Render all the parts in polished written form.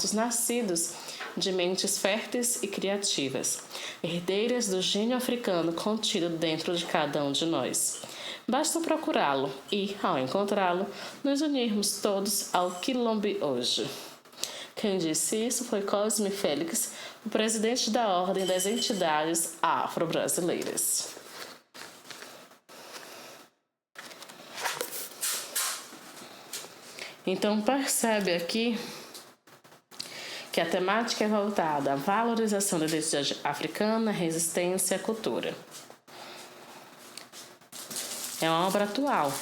enquanto nascidos de mentes férteis e criativas, herdeiras do gênio africano contido dentro de cada um de nós. Basta procurá-lo e, ao encontrá-lo, nos unirmos todos ao Quilombe hoje. Quem disse isso foi Cosme Félix, o presidente da Ordem das Entidades Afro-Brasileiras. Então percebe aqui que a temática é voltada à valorização da identidade africana, resistência e cultura. É uma obra atual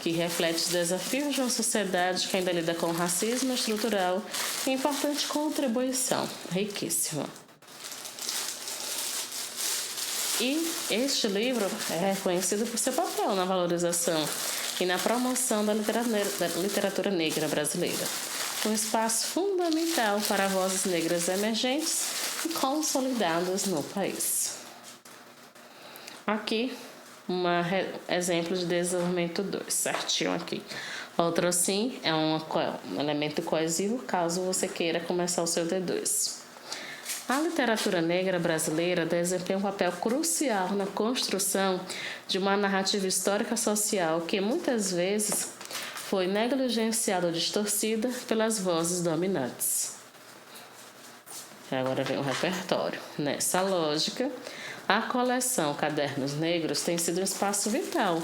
que reflete os desafios de uma sociedade que ainda lida com o racismo estrutural e importante contribuição, riquíssima. E este livro é reconhecido por seu papel na valorização e na promoção da literatura negra brasileira, um espaço fundamental para vozes negras emergentes e consolidadas no país. Aqui, exemplo de desenvolvimento 2, certinho aqui. Outro sim é um elemento coesivo, caso você queira começar o seu D2. A literatura negra brasileira desempenha um papel crucial na construção de uma narrativa histórica social que muitas vezes foi negligenciada ou distorcida pelas vozes dominantes. E agora vem o repertório. Nessa lógica, a coleção Cadernos Negros tem sido um espaço vital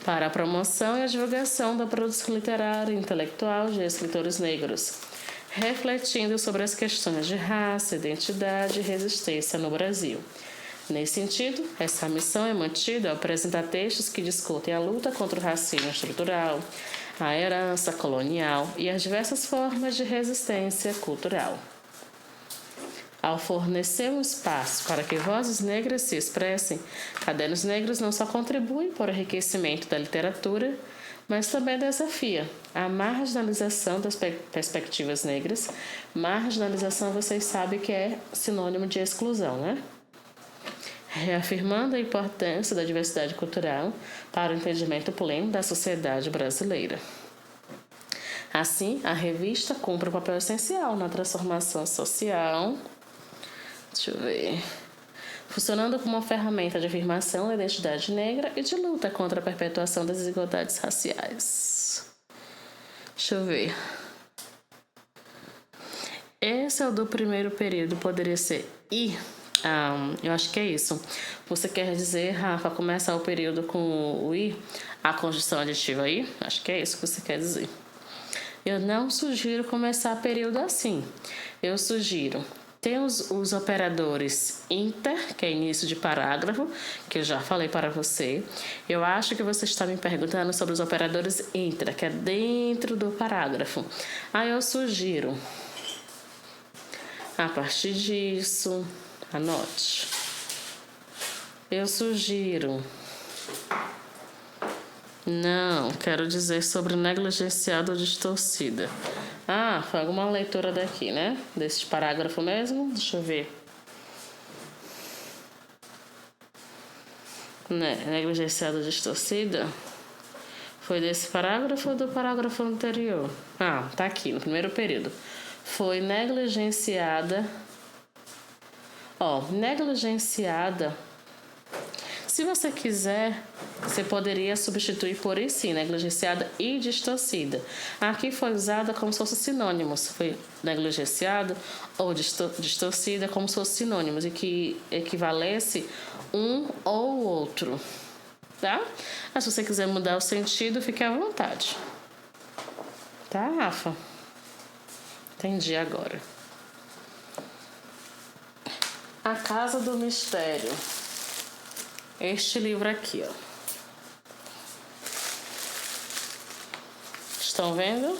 para a promoção e a divulgação da produção literária e intelectual de escritores negros, refletindo sobre as questões de raça, identidade e resistência no Brasil. Nesse sentido, essa missão é mantida ao apresentar textos que discutem a luta contra o racismo estrutural, a herança colonial e as diversas formas de resistência cultural. Ao fornecer um espaço para que vozes negras se expressem, Cadernos Negros não só contribuem para o enriquecimento da literatura, mas também desafia a marginalização das perspectivas negras. Marginalização, vocês sabem que é sinônimo de exclusão, né? Reafirmando a importância da diversidade cultural para o entendimento pleno da sociedade brasileira. Assim, a revista cumpre um papel essencial na transformação social, funcionando como uma ferramenta de afirmação da identidade negra e de luta contra a perpetuação das desigualdades raciais. Esse é o do primeiro período, poderia ser I. Eu acho que é isso. Você quer dizer, Rafa, começa o período com o I, a conjunção aditiva I? Acho que é isso que você quer dizer. Eu não sugiro começar período assim. Eu sugiro... Tem os operadores inter, que é início de parágrafo, que eu já falei para você. Eu acho que você está me perguntando sobre os operadores intra, que é dentro do parágrafo. Aí eu sugiro, a partir disso, anote. Eu sugiro... Não, quero dizer sobre negligenciada ou distorcida. Foi alguma leitura daqui, né? Desse parágrafo mesmo? Deixa eu ver. Negligenciada ou distorcida? Foi desse parágrafo ou do parágrafo anterior? Tá aqui, no primeiro período. Foi negligenciada. Negligenciada. Se você quiser, você poderia substituir por isso, negligenciada e distorcida. Aqui foi usada como se fosse sinônimos. Foi negligenciada ou distorcida como se fosse sinônimos e que equivalesse um ou outro. Tá? Mas se você quiser mudar o sentido, fique à vontade. Tá, Rafa? Entendi agora. A Casa do Mistério. Este livro aqui, Estão vendo?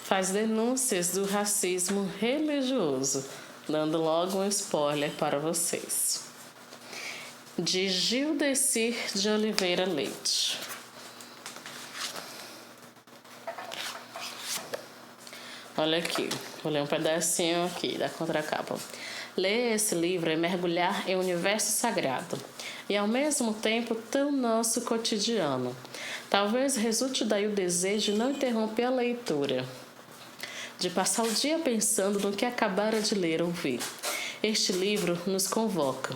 Faz denúncias do racismo religioso, dando logo um spoiler para vocês. De Gildecir de Oliveira Leite. Olha aqui, vou ler um pedacinho aqui da contracapa. Ler esse livro é mergulhar em um universo sagrado. e ao mesmo tempo tão nosso cotidiano. Talvez resulte daí o desejo de não interromper a leitura, de passar o dia pensando no que acabara de ler ou ver. Este livro nos convoca,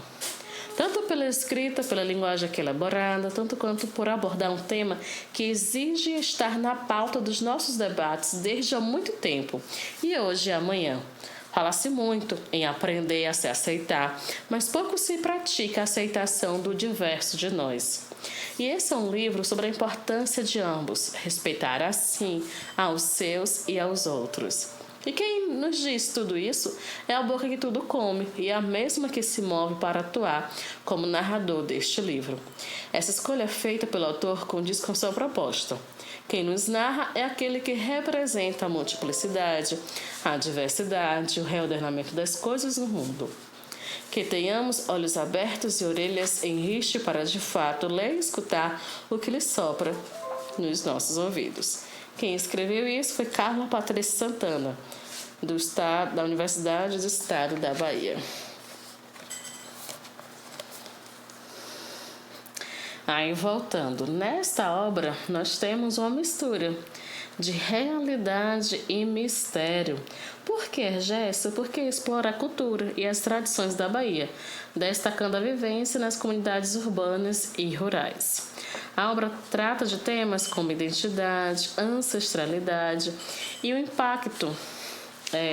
tanto pela escrita, pela linguagem aqui elaborada, tanto quanto por abordar um tema que exige estar na pauta dos nossos debates desde há muito tempo, e hoje e amanhã. Fala-se muito em aprender a se aceitar, mas pouco se pratica a aceitação do diverso de nós. E esse é um livro sobre a importância de ambos, respeitar assim aos seus e aos outros. E quem nos diz tudo isso é a boca que tudo come e é a mesma que se move para atuar como narrador deste livro. Essa escolha é feita pelo autor condiz com sua proposta. Quem nos narra é aquele que representa a multiplicidade, a diversidade, o reordenamento das coisas no mundo. Que tenhamos olhos abertos e orelhas em riste para, de fato, ler e escutar o que lhe sopra nos nossos ouvidos. Quem escreveu isso foi Carla Patrícia Santana, da Universidade do Estado da Bahia. Aí, voltando, nesta obra nós temos uma mistura de realidade e mistério. Por que, Jéssica? Porque explora a cultura e as tradições da Bahia, destacando a vivência nas comunidades urbanas e rurais. A obra trata de temas como identidade, ancestralidade e o impacto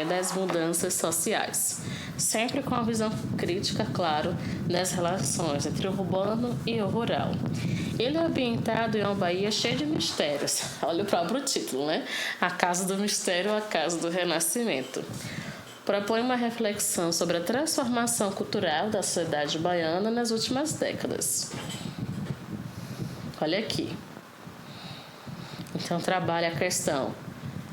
das mudanças sociais, sempre com a visão crítica, claro, das relações entre o urbano e o rural. Ele é ambientado em uma Bahia cheia de mistérios. Olha o próprio título, né? A Casa do Mistério ou a Casa do Renascimento. Propõe uma reflexão sobre a transformação cultural da sociedade baiana nas últimas décadas. Olha aqui. Então, trabalha a questão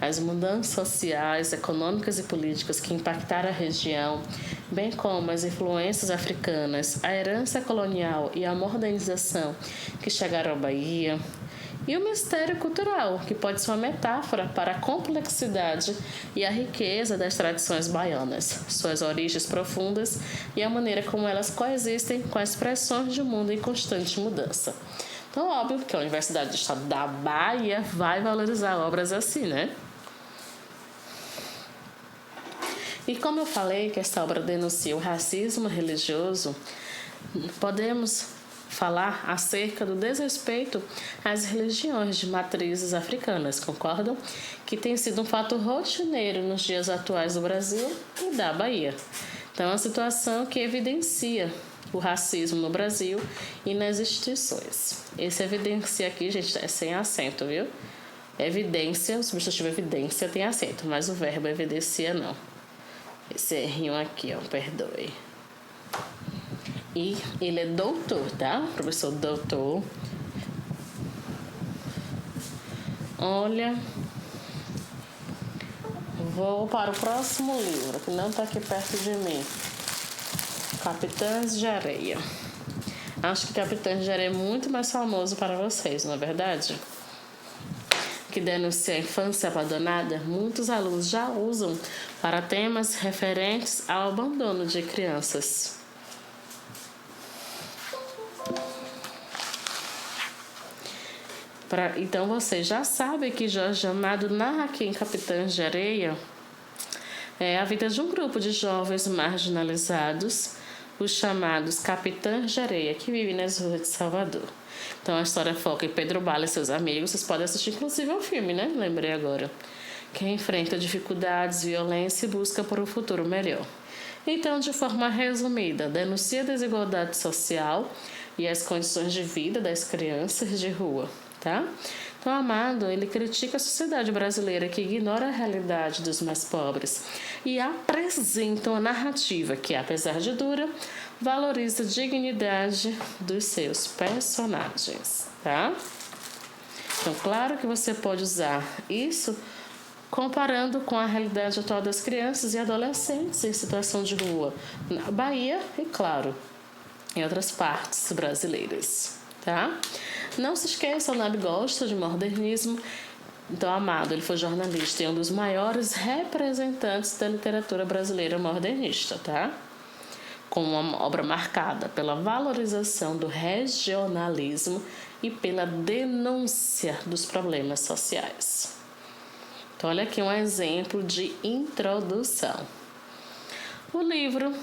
as mudanças sociais, econômicas e políticas que impactaram a região, bem como as influências africanas, a herança colonial e a modernização que chegaram à Bahia, e o mistério cultural, que pode ser uma metáfora para a complexidade e a riqueza das tradições baianas, suas origens profundas e a maneira como elas coexistem com as pressões de um mundo em constante mudança. Então, óbvio que a Universidade do Estado da Bahia vai valorizar obras assim, né? E como eu falei que essa obra denuncia o racismo religioso, podemos falar acerca do desrespeito às religiões de matrizes africanas, concordam? Que tem sido um fato rotineiro nos dias atuais do Brasil e da Bahia. Então, é uma situação que evidencia o racismo no Brasil e nas instituições. Esse evidencia aqui, gente, é sem acento, viu? Evidência, o substantivo evidência tem acento, mas o verbo evidencia não. Esse errinho aqui, ó, perdoe. E ele é doutor, tá? Professor doutor. Olha, vou para o próximo livro, que não está aqui perto de mim. Capitães de Areia. Acho que Capitães de Areia é muito mais famoso para vocês, não é verdade? Que denuncia a infância abandonada, muitos alunos já usam para temas referentes ao abandono de crianças. Então, vocês já sabem que Jorge Amado narra aqui em Capitães de Areia a vida de um grupo de jovens marginalizados, os chamados Capitães de Areia, que vivem nas ruas de Salvador. Então, a história foca em Pedro Bala e seus amigos. Vocês podem assistir, inclusive, ao filme, né? Lembrei agora. Que enfrenta dificuldades, violência e busca por um futuro melhor. Então, de forma resumida, denuncia a desigualdade social e as condições de vida das crianças de rua, tá? Então, Amado, ele critica a sociedade brasileira que ignora a realidade dos mais pobres e apresenta uma narrativa que, apesar de dura, valoriza a dignidade dos seus personagens, tá? Então, claro que você pode usar isso comparando com a realidade atual das crianças e adolescentes em situação de rua na Bahia e, claro, em outras partes brasileiras, tá? Não se esqueça, o Nab gosta de modernismo. Então, Amado, ele foi jornalista e um dos maiores representantes da literatura brasileira modernista, tá? como uma obra marcada pela valorização do regionalismo e pela denúncia dos problemas sociais. Então, olha aqui um exemplo de introdução. O livro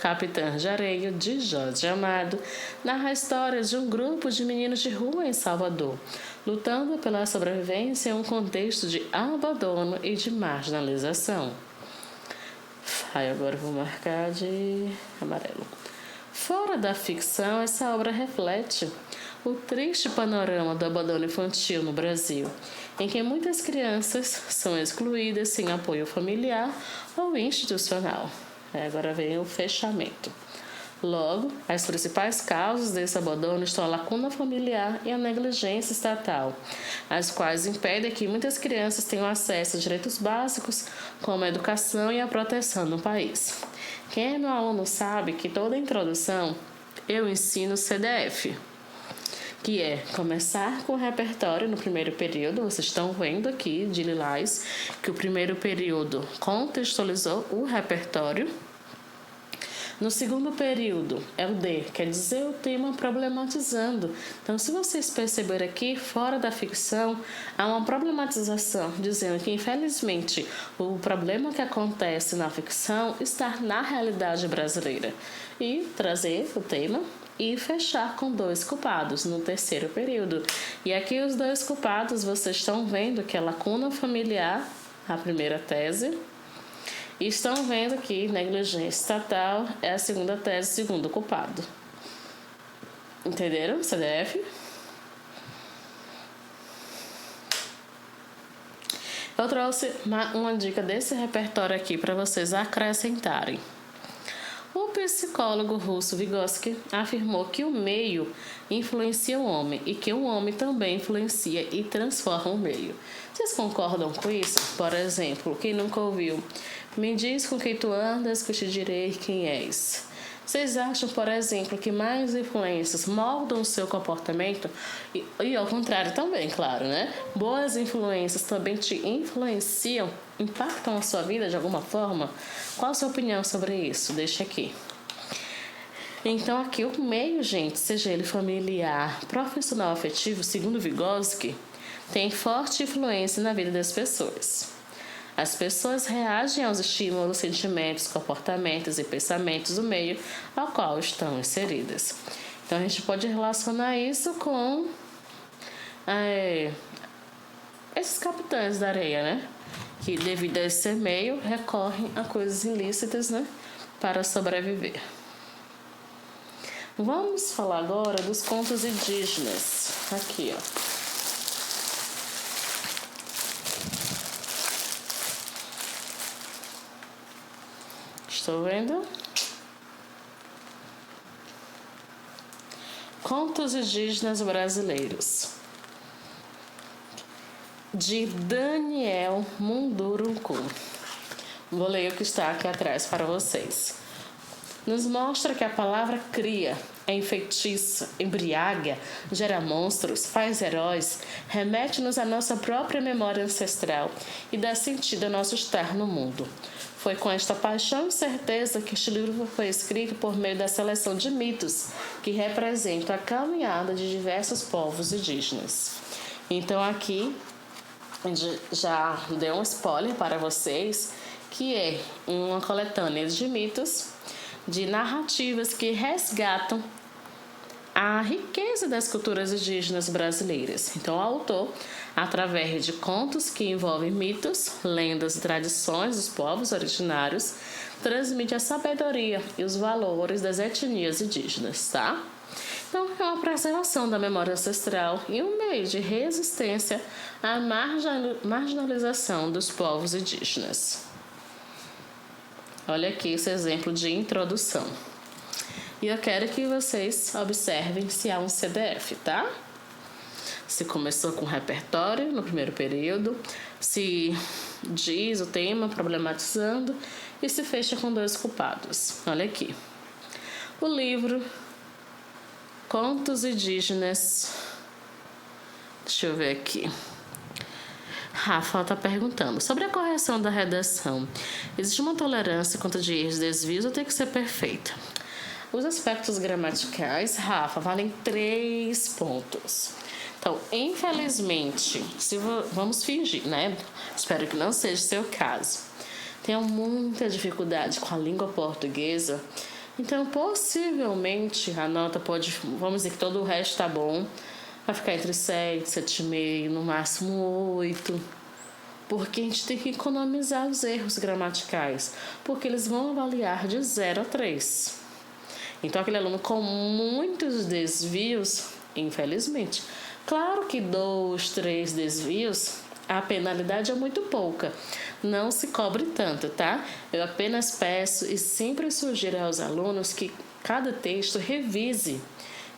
Capitães de Areia, de Jorge Amado, narra a história de um grupo de meninos de rua em Salvador, lutando pela sobrevivência em um contexto de abandono e de marginalização. Agora vou marcar de amarelo. Fora da ficção, essa obra reflete o triste panorama do abandono infantil no Brasil, em que muitas crianças são excluídas sem apoio familiar ou institucional. Agora vem o fechamento. Logo, as principais causas desse abandono estão a lacuna familiar e a negligência estatal, as quais impedem que muitas crianças tenham acesso a direitos básicos, como a educação e a proteção no país. Quem é meu aluno sabe que toda introdução eu ensino CDF, que é começar com o repertório no primeiro período. Vocês estão vendo aqui de lilás que o primeiro período contextualizou o repertório. No segundo período é o D, quer dizer o tema problematizando. Então, se vocês perceberem aqui, fora da ficção, há uma problematização, dizendo que, infelizmente, o problema que acontece na ficção está na realidade brasileira. E trazer o tema e fechar com 2 culpados no terceiro período. E aqui os 2 culpados, vocês estão vendo que é lacuna familiar, a primeira tese, e estão vendo que negligência estatal é a segunda tese, segundo culpado. Entenderam, CDF? Eu trouxe uma dica desse repertório aqui para vocês acrescentarem. O psicólogo russo Vygotsky afirmou que o meio influencia o homem e que o homem também influencia e transforma o meio. Vocês concordam com isso? Por exemplo, quem nunca ouviu: me diz com quem tu andas, que eu te direi quem és. Vocês acham, por exemplo, que mais influências moldam o seu comportamento? E ao contrário também, claro, né? Boas influências também te influenciam, impactam a sua vida de alguma forma? Qual a sua opinião sobre isso? Deixa aqui. Então, aqui o meio, gente, seja ele familiar, profissional, afetivo, segundo Vygotsky, tem forte influência na vida das pessoas. As pessoas reagem aos estímulos, sentimentos, comportamentos e pensamentos do meio ao qual estão inseridas. Então, a gente pode relacionar isso com esses capitães da areia, né? Que, devido a esse meio, recorrem a coisas ilícitas, né? Para sobreviver. Vamos falar agora dos contos indígenas. Aqui, ó. Estou vendo? Contos indígenas brasileiros, de Daniel Munduruku. Vou ler o que está aqui atrás para vocês. Nos mostra que a palavra cria, é enfeitiça, embriaga, gera monstros, faz heróis, remete-nos à nossa própria memória ancestral e dá sentido ao nosso estar no mundo. Foi com esta paixão e certeza que este livro foi escrito por meio da seleção de mitos que representam a caminhada de diversos povos indígenas. Então aqui já dei um spoiler para vocês, que é uma coletânea de mitos, de narrativas que resgatam a riqueza das culturas indígenas brasileiras. Então, o autor, através de contos que envolvem mitos, lendas e tradições dos povos originários, transmite a sabedoria e os valores das etnias indígenas, tá? Então, é uma preservação da memória ancestral e um meio de resistência à marginalização dos povos indígenas. Olha aqui esse exemplo de introdução. E eu quero que vocês observem se há um CDF, tá? Se começou com repertório no primeiro período, se diz o tema problematizando e se fecha com 2 culpados. Olha aqui. O livro Contos Indígenas. Deixa eu ver aqui. Rafa está perguntando sobre a correção da redação. Existe uma tolerância quanto de erros e desvios ou tem que ser perfeita? Os aspectos gramaticais, Rafa, valem 3 pontos. Então, infelizmente, vamos fingir, né? Espero que não seja o seu caso. Tenho muita dificuldade com a língua portuguesa. Então, possivelmente, a nota pode... Vamos dizer que todo o resto tá bom. Vai ficar entre 7, 7,5, no máximo 8. Porque a gente tem que economizar os erros gramaticais. Porque eles vão avaliar de 0 a 3. Então, aquele aluno com muitos desvios, infelizmente... Claro que 2, 3 desvios, a penalidade é muito pouca. Não se cobre tanto, tá? Eu apenas peço e sempre sugiro aos alunos que cada texto revise.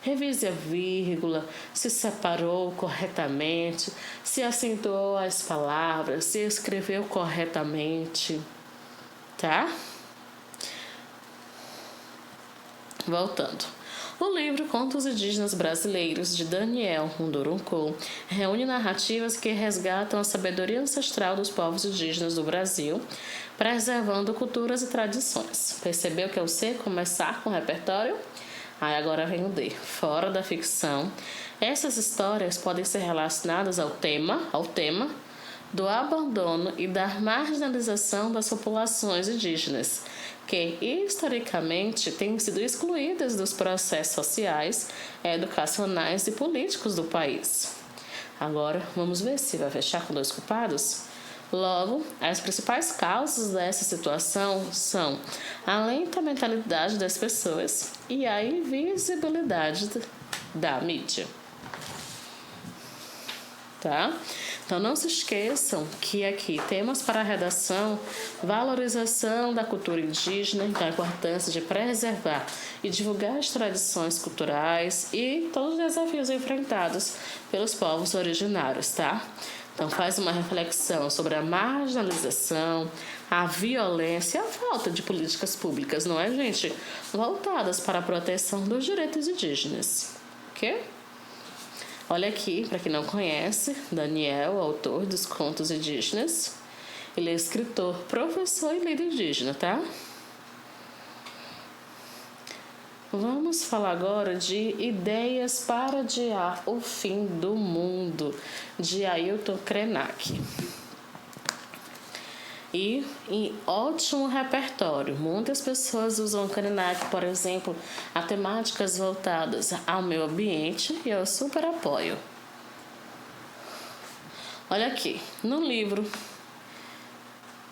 Revise a vírgula, se separou corretamente, se acentuou as palavras, se escreveu corretamente, tá? Voltando. O livro Contos Indígenas Brasileiros, de Daniel Munduruku, reúne narrativas que resgatam a sabedoria ancestral dos povos indígenas do Brasil, preservando culturas e tradições. Percebeu que é o C começar com o repertório? Aí agora vem o D. Fora da ficção, essas histórias podem ser relacionadas ao tema do abandono e da marginalização das populações indígenas, que historicamente têm sido excluídas dos processos sociais, educacionais e políticos do país. Agora, vamos ver se vai fechar com 2 culpados? Logo, as principais causas dessa situação são a lenta mentalidade das pessoas e a invisibilidade da mídia. Tá? Então, não se esqueçam que aqui temos para a redação valorização da cultura indígena, então a importância de preservar e divulgar as tradições culturais e todos os desafios enfrentados pelos povos originários, tá? Então, faz uma reflexão sobre a marginalização, a violência e a falta de políticas públicas, não é, gente? Voltadas para a proteção dos direitos indígenas, ok? Olha aqui, para quem não conhece, Daniel, autor dos Contos Indígenas. Ele é escritor, professor e líder indígena, tá? Vamos falar agora de Ideias para Adiar o Fim do Mundo, de Ailton Krenak. E em ótimo repertório. Muitas pessoas usam o Krenak, por exemplo, a temáticas voltadas ao meio ambiente e eu super apoio. Olha aqui, no livro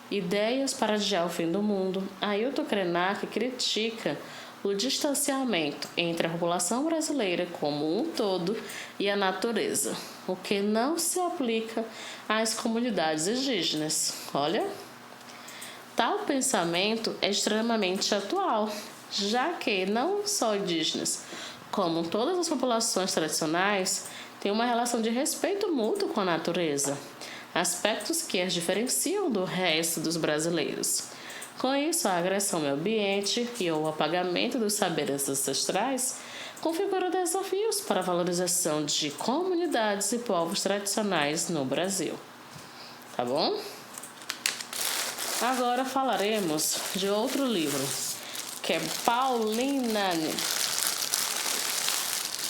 Ideias para Adiar o Fim do Mundo, Ailton Krenak critica o distanciamento entre a população brasileira como um todo e a natureza, o que não se aplica às comunidades indígenas. Olha, tal pensamento é extremamente atual, já que não só indígenas, como todas as populações tradicionais, têm uma relação de respeito mútuo com a natureza, aspectos que as diferenciam do resto dos brasileiros. Com isso, a agressão ao meio ambiente e o apagamento dos saberes ancestrais configuram desafios para a valorização de comunidades e povos tradicionais no Brasil. Tá bom? Agora falaremos de outro livro, que é Paulinane.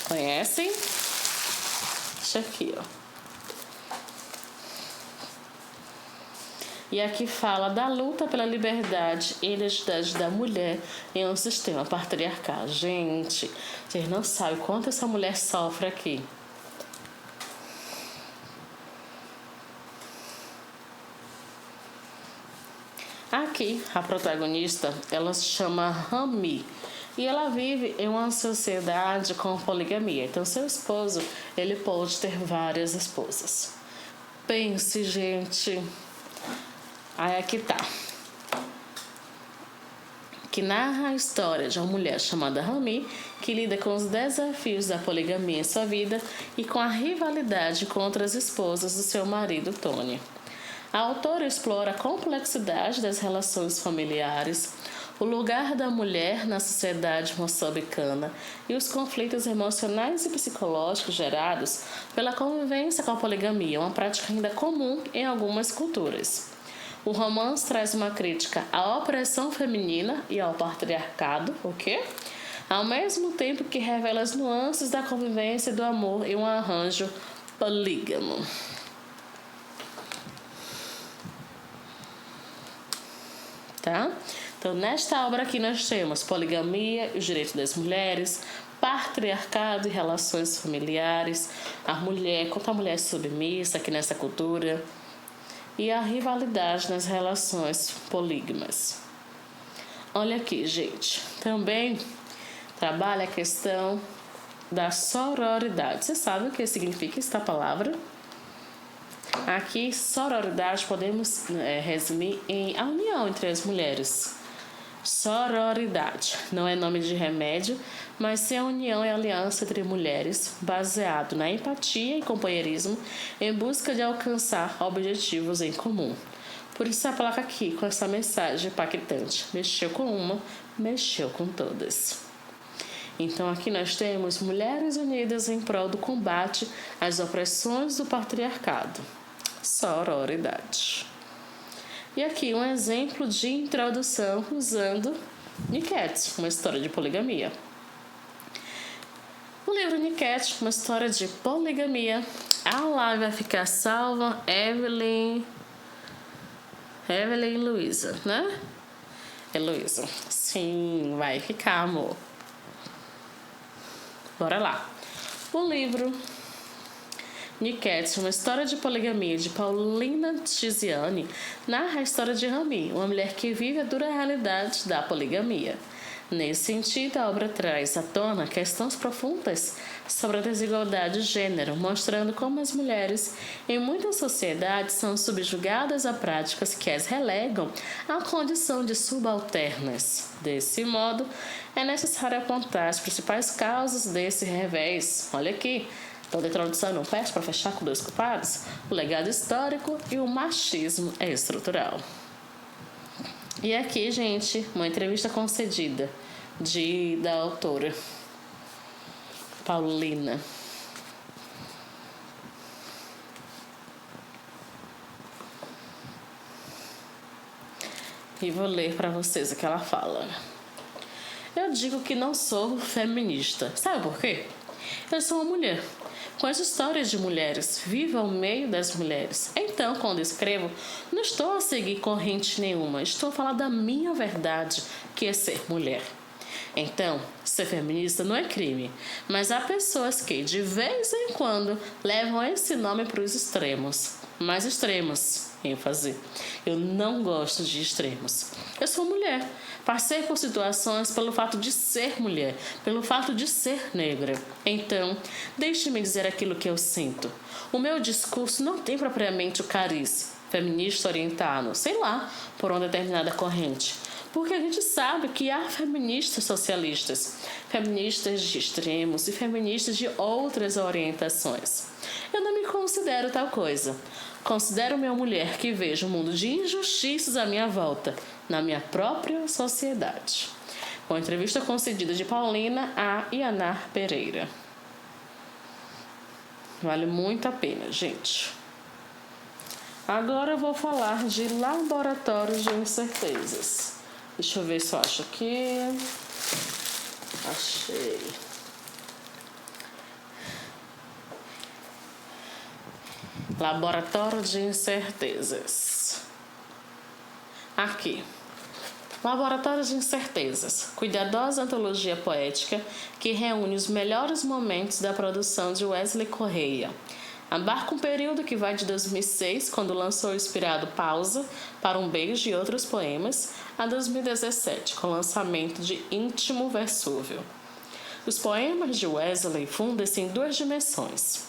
Conhecem? Deixa aqui, ó. E aqui fala da luta pela liberdade e identidade da mulher em um sistema patriarcal. Gente, vocês não sabem quanto essa mulher sofre aqui. Aqui, a protagonista, ela se chama Rami. E ela vive em uma sociedade com poligamia. Então, seu esposo, ele pode ter várias esposas. Pense, gente... Aí aqui tá. Que narra a história de uma mulher chamada Rami, que lida com os desafios da poligamia em sua vida e com a rivalidade contra as esposas do seu marido, Tony. A autora explora a complexidade das relações familiares, o lugar da mulher na sociedade moçambicana e os conflitos emocionais e psicológicos gerados pela convivência com a poligamia, uma prática ainda comum em algumas culturas. O romance traz uma crítica à opressão feminina e ao patriarcado, o quê? Ao mesmo tempo que revela as nuances da convivência e do amor em um arranjo polígamo. Tá? Então, nesta obra aqui nós temos poligamia e os direitos das mulheres, patriarcado e relações familiares, a mulher, quanto a mulher é submissa aqui nessa cultura, e a rivalidade nas relações polígamas. Olha aqui, gente, também trabalha a questão da sororidade. Você sabe o que significa esta palavra? Aqui, sororidade podemos resumir em a união entre as mulheres. Sororidade não é nome de remédio, mas sim a união e aliança entre mulheres, baseado na empatia e companheirismo em busca de alcançar objetivos em comum. Por isso a placa aqui com essa mensagem impactante. Mexeu com uma, mexeu com todas. Então aqui nós temos mulheres unidas em prol do combate às opressões do patriarcado. Sororidade. E aqui um exemplo de introdução usando Niket, uma história de poligamia. O livro Niket, uma história de poligamia. Lá vai ficar salva Evelyn Luiza, né? Heloísa. Sim, vai ficar, amor. Bora lá. O livro Niket, uma história de poligamia de Paulina Tiziani, narra a história de Rami, uma mulher que vive a dura realidade da poligamia. Nesse sentido, a obra traz à tona questões profundas sobre a desigualdade de gênero, mostrando como as mulheres em muitas sociedades são subjugadas a práticas que as relegam à condição de subalternas. Desse modo, é necessário apontar as principais causas desse revés. Olha aqui. Toda introdução não peço para fechar com dois culpados, o legado histórico e o machismo estrutural. E aqui, gente, uma entrevista concedida da autora Paulina. E vou ler para vocês o que ela fala. Eu digo que não sou feminista. Sabe por quê? Eu sou uma mulher. Com as histórias de mulheres, vivo ao meio das mulheres. Então, quando escrevo, não estou a seguir corrente nenhuma. Estou a falar da minha verdade, que é ser mulher. Então, ser feminista não é crime. Mas há pessoas que, de vez em quando, levam esse nome para os extremos. Mais extremos, ênfase. Eu não gosto de extremos. Eu sou mulher. Passei por situações pelo fato de ser mulher, pelo fato de ser negra. Então, deixe-me dizer aquilo que eu sinto. O meu discurso não tem propriamente o cariz feminista orientado, sei lá, por uma determinada corrente. Porque a gente sabe que há feministas socialistas, feministas de extremos e feministas de outras orientações. Eu não me considero tal coisa. Considero-me uma mulher que vejo um mundo de injustiças à minha volta, na minha própria sociedade. Uma entrevista concedida de Paulina a Yanar Pereira. Vale muito a pena, gente. Agora eu vou falar de laboratórios de incertezas. Deixa eu ver se eu acho aqui. Achei. Laboratório de incertezas. Aqui. Laboratório de incertezas. Cuidadosa antologia poética que reúne os melhores momentos da produção de Wesley Correia. Abarca um período que vai de 2006, quando lançou o inspirado Pausa para um Beijo e Outros Poemas, a 2017, com o lançamento de Íntimo Versúvio. Os poemas de Wesley fundem-se em duas dimensões.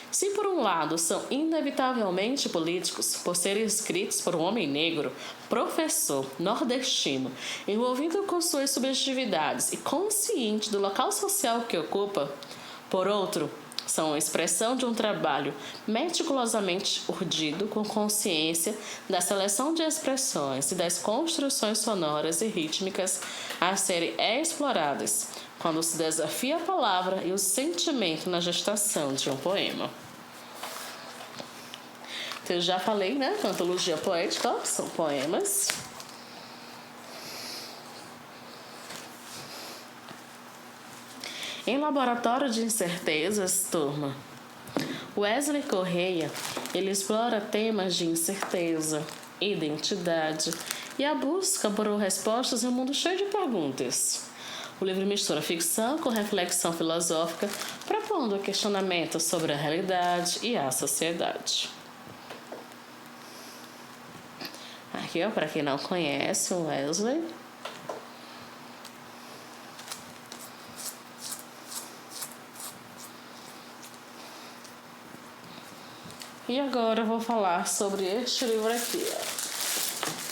Se por um lado são inevitavelmente políticos, por serem escritos por um homem negro, professor, nordestino, envolvido com suas subjetividades e consciente do local social que ocupa, por outro, São a expressão de um trabalho meticulosamente urdido com consciência da seleção de expressões e das construções sonoras e rítmicas a serem exploradas, quando se desafia a palavra e o sentimento na gestação de um poema. Então, eu já falei, né? Que a antologia poética são poemas. Em Laboratório de Incertezas, turma, Wesley Correia, ele explora temas de incerteza, identidade e a busca por respostas em um mundo cheio de perguntas. O livro mistura ficção com reflexão filosófica, propondo questionamento sobre a realidade e a sociedade. Aqui, ó, para quem não conhece o Wesley. E agora eu vou falar sobre este livro aqui, ó.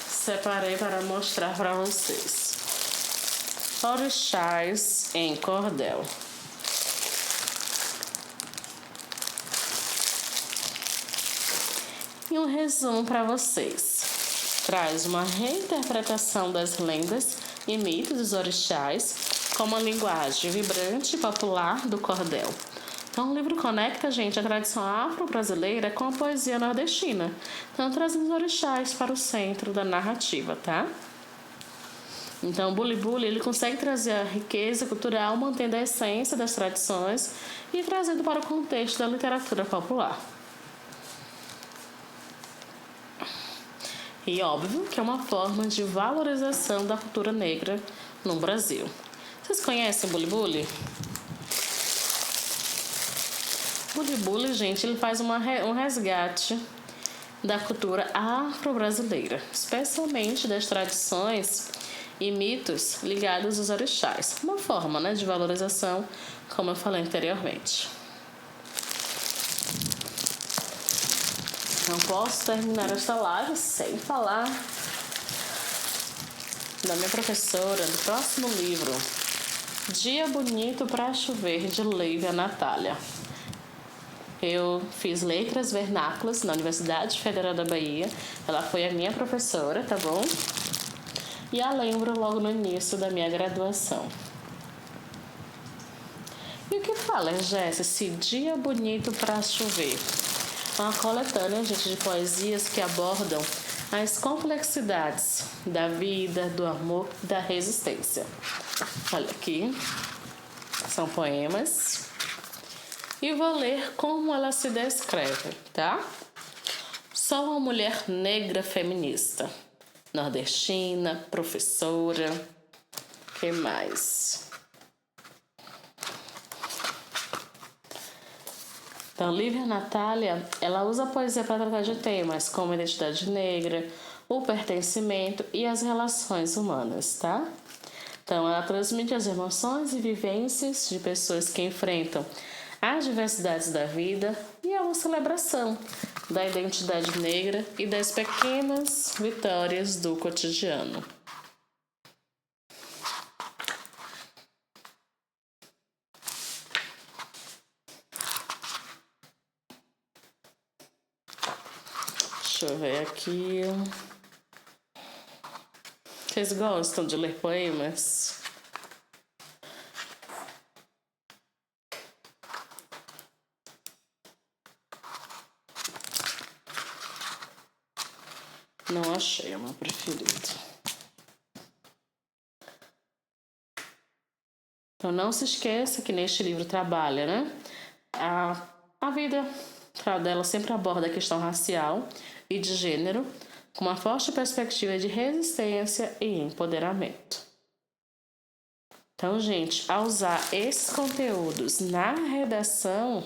Separei para mostrar para vocês. Orixás em Cordel. E um resumo para vocês. Traz uma reinterpretação das lendas e mitos dos orixás com uma linguagem vibrante e popular do cordel. Então, o livro conecta, gente, a tradição afro-brasileira com a poesia nordestina, então trazendo os orixás para o centro da narrativa, tá? Então, o Buli Buli, ele consegue trazer a riqueza cultural, mantendo a essência das tradições e trazendo para o contexto da literatura popular. E óbvio que é uma forma de valorização da cultura negra no Brasil. Vocês conhecem o Buli Buli? O Buli Buli, gente, ele faz um resgate da cultura afro-brasileira, especialmente das tradições e mitos ligados aos orixás. Uma forma, né, de valorização, como eu falei anteriormente. Não posso terminar esta live sem falar da minha professora do próximo livro, Dia Bonito pra Chover, de Lívia Natália. Eu fiz letras vernáculas na Universidade Federal da Bahia. Ela foi a minha professora, tá bom? E a lembro logo no início da minha graduação. E o que fala, Jéssica, esse Dia Bonito pra Chover? É uma coletânea, gente, de poesias que abordam as complexidades da vida, do amor e da resistência. Olha aqui, são poemas. E vou ler como ela se descreve, tá? Sou uma mulher negra feminista, nordestina, professora, que mais? Então, Lívia Natália, ela usa a poesia para tratar de temas como a identidade negra, o pertencimento e as relações humanas, tá? Então, ela transmite as emoções e vivências de pessoas que enfrentam as diversidades da vida e é uma celebração da identidade negra e das pequenas vitórias do cotidiano. Deixa eu ver aqui. Vocês gostam de ler poemas? Não achei o meu preferido. Então não se esqueça que neste livro trabalha, né? A vida dela sempre aborda a questão racial e de gênero com uma forte perspectiva de resistência e empoderamento. Então, gente, ao usar esses conteúdos na redação,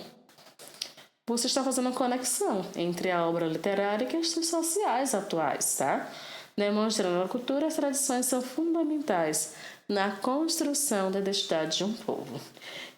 você está fazendo uma conexão entre a obra literária e questões sociais atuais, tá? Demonstrando que a cultura e as tradições são fundamentais na construção da identidade de um povo.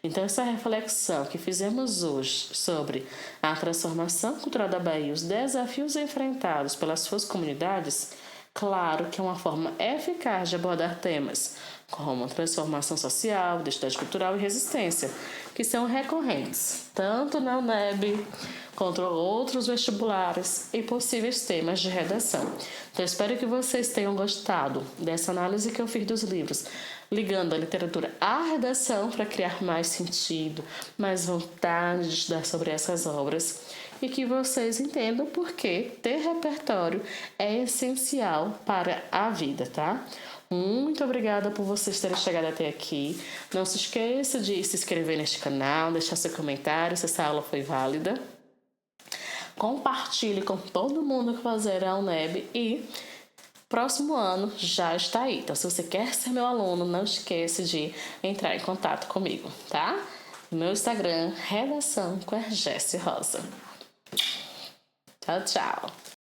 Então, essa reflexão que fizemos hoje sobre a transformação cultural da Bahia e os desafios enfrentados pelas suas comunidades Claro que é uma forma eficaz de abordar temas como transformação social, identidade cultural e resistência, que são recorrentes tanto na UNEB quanto outros vestibulares e possíveis temas de redação. Então, espero que vocês tenham gostado dessa análise que eu fiz dos livros, ligando a literatura à redação para criar mais sentido, mais vontade de estudar sobre essas obras e que vocês entendam por que ter repertório é essencial para a vida, tá? Muito obrigada por vocês terem chegado até aqui. Não se esqueça de se inscrever neste canal, deixar seu comentário se essa aula foi válida. Compartilhe com todo mundo que fazer a UNEB e próximo ano já está aí. Então, se você quer ser meu aluno, não esqueça de entrar em contato comigo, tá? Meu Instagram, Redação com a Jessie Rosa. Tchau, tchau.